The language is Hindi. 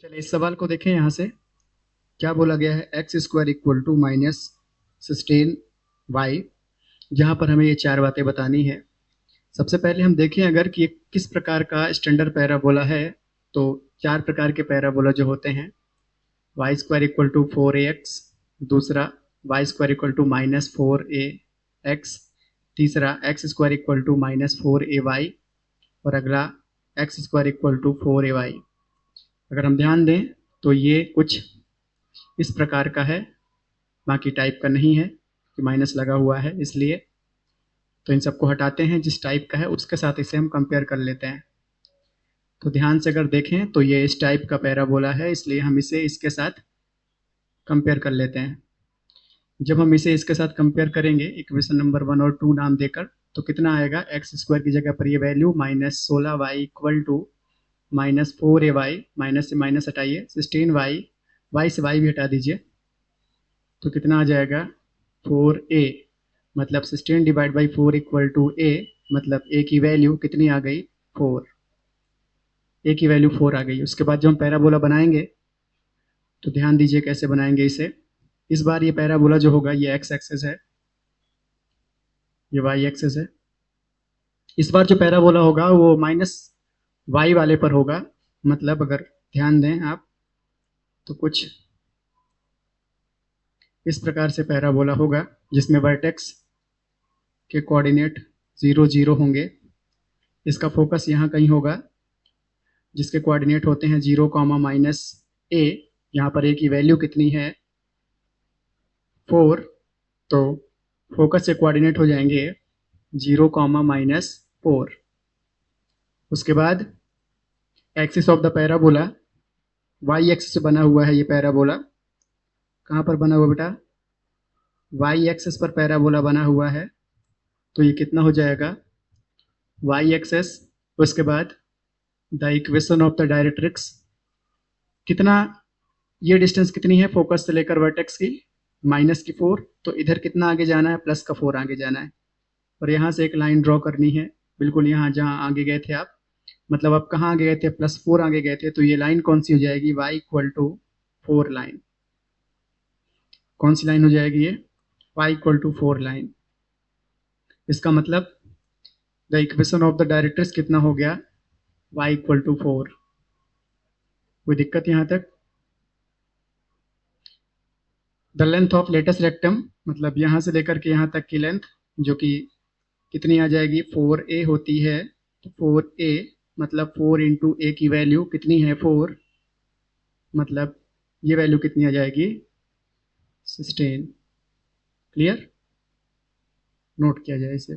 चलिए इस सवाल को देखें यहाँ से। क्या बोला गया है, x square equal to minus 16y, जहाँ पर हमें ये चार बातें बतानी है। सबसे पहले हम देखें अगर कि ये किस प्रकार का स्टैंडर्ड पैराबोला है। तो चार प्रकार के पैराबोला जो होते हैं, Y square equal to 4ax, दूसरा y square equal to minus 4ax, तीसरा x square equal to minus 4ay, और अगला x square equal to 4ay। अगर हम ध्यान दें तो ये कुछ इस प्रकार का है, बाकी टाइप का नहीं है कि माइनस लगा हुआ है इसलिए। तो इन सबको हटाते हैं, जिस टाइप का है उसके साथ इसे हम कंपेयर कर लेते हैं। तो ध्यान से अगर देखें तो ये इस टाइप का पैराबोला है, इसलिए हम इसे इसके साथ कंपेयर कर लेते हैं। जब हम इसे इसके साथ कंपेयर करेंगे इक्वेशन नंबर 1 और 2 नाम देकर, तो कितना आएगा, एक्स स्क्वायर की जगह पर ये value -16y equal to -4ay, minus से माइनस हटाइए, 16y, वाई से वाई भी हटा दीजिए, तो कितना आ जाएगा 4a, मतलब 16 divide by 4 equal to a, मतलब a की वैल्यू कितनी आ गई 4, a की वैल्यू 4 आ गई। उसके बाद जब हम पैराबोला बनाएंगे तो ध्यान दीजिए कैसे बनाएंगे इसे। इस बार ये पैराबोला जो होगा ये एक्स एक्सेस है, ये वाई एक्सेस है। इस बार जो पैराबोला होगा वो माइनस वाई वाले पर होगा, मतलब अगर ध्यान दें आप तो कुछ इस प्रकार से पैराबोला होगा, जिसमें वर्टेक्स के कोऑर्डिनेट 0 0 होंगे। इसका फोकस यहाँ कहीं होगा, जिसके कोऑर्डिनेट होते हैं 0 कॉमा माइनस ए। यहाँ पर ए की वैल्यू कितनी है 4, तो फोकस से कोऑर्डिनेट हो जाएंगे 0 कॉमा माइनस 4। उसके बाद axis of the parabola, y axis से बना हुआ है ये पैराबोला। कहाँ पर बना हुआ बेटा, वाई एक्सिस पर पैराबोला बना हुआ है, तो ये कितना हो जाएगा वाई एक्सेस। उसके बाद the equation of the directrix, कितना, ये डिस्टेंस कितनी है फोकस से लेकर वर्टेक्स की, -4, तो इधर कितना आगे जाना है, +4 आगे जाना है। और यहाँ से एक लाइन ड्रॉ करनी है, बिल्कुल यहाँ जहाँ आगे गए थे आप, मतलब आप कहाँ आगे गए थे, +4 आगे गए थे, तो ये लाइन कौन सी हो जाएगी, y इक्वल टू 4 लाइन। कौन सी लाइन हो जाएगी ये, y इक्वल टू 4 लाइन। इसका मतलब the equation of the directrix कितना हो गया, y इक्वल टू 4। कोई दिक्कत यहाँ तक। The length of latus rectum, मतलब यहाँ से लेकर के यहाँ तक की लेंथ, जो कि कितनी आ जाएगी 4a होती है, तो 4a मतलब 4 इंटू ए की वैल्यू कितनी है 4, मतलब ये वैल्यू कितनी आ जाएगी 16। क्लियर, नोट किया जाए इसे।